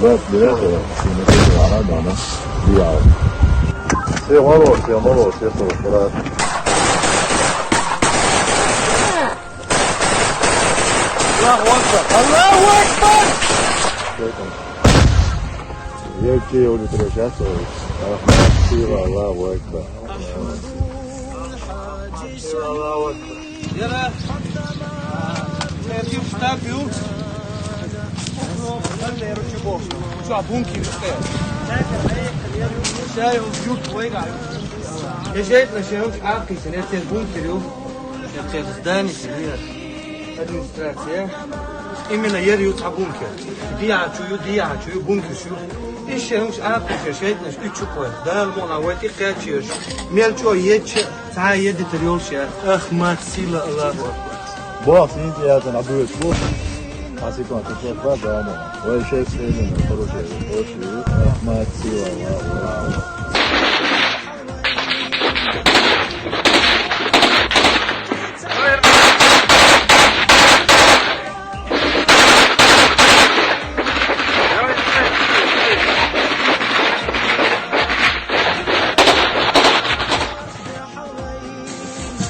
bas direkt o. Şimdi ana diyor. Sevalo, sevalo, sevalo. Allahu Akbar. Allahu Akbar. Yeki onu treşato. Allahu Akbar. Allahu Akbar. Yara. Nerede ustabiu? Nerede yarışıyor? Şu abun ki işte. Şey o yurt koyga. Eşit ne şey o akışı ne sen bun kiriyor. Yapacağız dani siliyor. Administrasyaya. İmine yer yut abun ki. Diya çuyu bun kişiyor. İşe hoş akışı şey ne üçü koy. Dal mona veti kaçıyor. Melço yeç ta yedi teriyor şey. Ahmet sila Allahu Akbar. Bu aslında zaten adı bu. Asıl konu çok var da ama. O şey söylemiyor. Soru şey. O şey. Ahmet Sila Allah.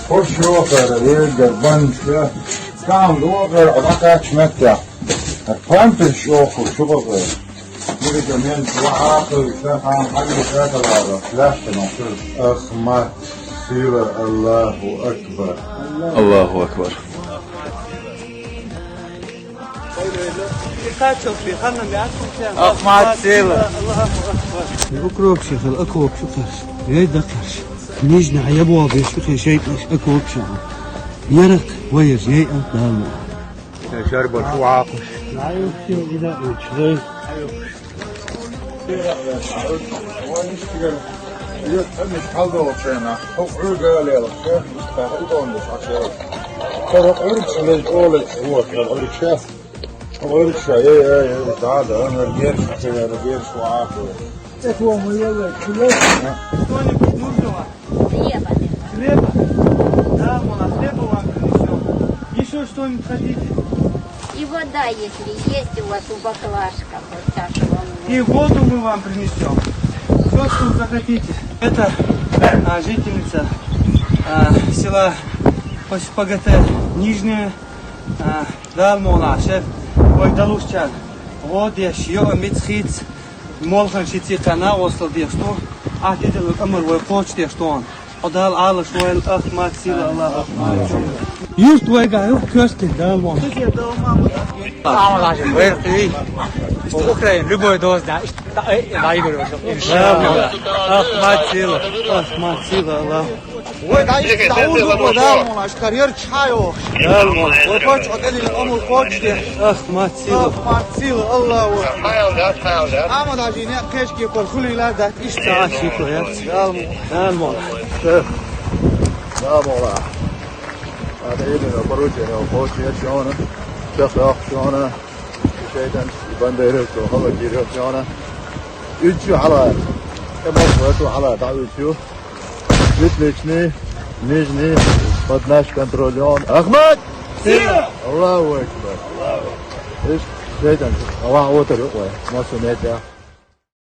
Hoş yukarı bir banka kan yukarı atak meta. Pampiş oku şu bakıyor. Bir de men duakı şafan hadi şakalar. Lafta nasıl Ahmet Sila Allahu Akbar. Allahu Akbar. Ahmet Sila. Ukrob şefel akop şu karşı. Ne dakar. نيجي نعيبوا بيشوف شيء اكو بشان يرق وير جاي دام شرب شو عاقل. ايوه شو كذا شوي مش حلو وشينا هو قال يا لك فهو مش عشان ترى قرب شلي قولك هو قرب شاف قرب شيء يا تعال انا رجال شو عاقل هو يلا كله хлеба. Да, мона, хлеба вам принесем. Еще что-нибудь хотите? И вода, если есть у вас у баклажка, вот всякого. И воду мы вам принесем. Все, что захотите. Это жительница села ПГТ Нижняя Далмона, шеф Войдалушчан. Вот я шьё мицхиц молхан шицитана осл дия что ахтидел амр вой коч дия что он. Odal alles wel Ahmet Sila Allah. Just waar ga je kusten daar man. Allemaal weer twee. Is toch geen любой доз да. Да игру. Ahmet Sila Allah. Ой, да есть да да мон, аж карьер чаю. Daar man. Ой, коч отели амул коч де. Ahmet Sila. Ahmet Sila Allah. Ama da yine keşke korkuliler da işte. Taşiko ya. Daar man. لا والله هذا يدنا بروجنا وبوشي شلونه شخص شلونه شيئا بنديرك وهذا جيرك شلونه يجوا على كما قلتوا على دعوتو مثلشني نجني بدناش كنتروليون احمد الله اكبر ايش شيئا الله وتر ما سمعت